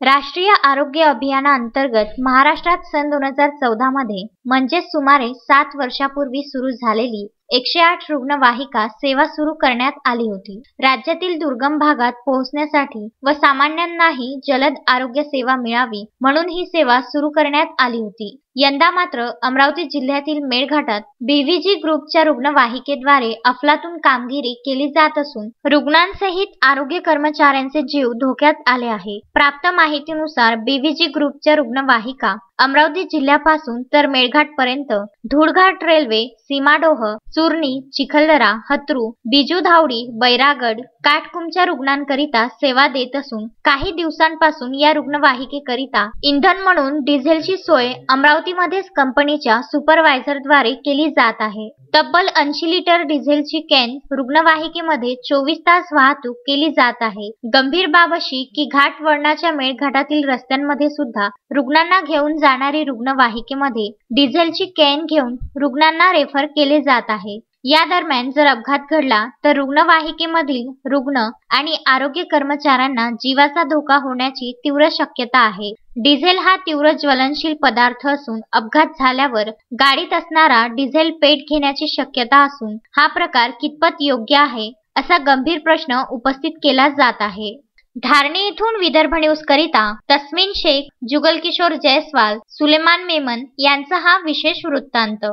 राष्ट्रीय आरोग्य अभियानाअंतर्गत महाराष्ट्रात सन 2014 मध्ये म्हणजेच सुमारे 7 वर्षापूर्वी सुरू झालेली 108 रुग्णवाहिका सेवा सुरू करण्यात आली होती। राज्यातील दुर्गम भागात पोहोचण्यासाठी व सामान्यांनाही जलद आरोग्य सेवा मिळावी म्हणून ही सेवा सुरू करण्यात आली होती। यंदा मात्र अमरावती जिल्ह्यातील मेळघाटात बीव्हीजी ग्रुपच्या रुग्णवाहिकेद्वारे अफलातून कामगिरी केली जात असून रुग्णांसहित आरोग्य कर्मचाऱ्यांचे जीव धोक्यात आले आहे। प्राप्त माहितीनुसार बीव्हीजी ग्रुपच्या रुग्णवाहिका अमरावती जिल्ह्यापासून तर मेळघाटपर्यंत धुळघाट रेल्वे, सीमाडोह, चुरणी, चिखलदरा, हत्रू, बिजूधावडी, बैरागड, काटकुमच्या रुग्णांकरिता सेवा देत असून काही दिवसांपासून या रुग्णवाहिकेकरिता इंधन म्हणून डिझेलची सोय अमरावतीमध्येच कंपनीच्या सुपरवायझरद्वारे केली जात आहे। तब्बल 80 लिटर डिझेलची कॅन रुग्णवाहिकेमध्ये 24 तास वाहतूक केली जात आहे। गंभीर बाब अशी की घाट वळणाच्या मेळघाटातील रस्त्यांमध्ये सुद्धा रुग्णांना घेऊन जाणारी रुग्णवाहिकेमध्ये डिझेलची कॅन घेऊन रुग्णांना रेफर केले जात आहे। या दरम्यान जर अपघात घडला तर रुग्णवाहिकेमधील रुग्ण आणि आरोग्य कर्मचाऱ्यांना जीवाचा धोका होण्याची तीव्र शक्यता आहे। डिझेल हा तीव्र ज्वलनशील पदार्थ असून अपघात झाल्यावर गाडीत असणारा डिझेल पेट घेण्याची शक्यता असून हा प्रकार कितपत योग्य आहे असा गंभीर प्रश्न उपस्थित केला जात आहे। धारणी इथून विदर्भ न्यूज करिता तस्मीन शेख, जुगल किशोर जयस्वाल, सुलेमान मेमन यांचा हा विशेष वृत्तांत।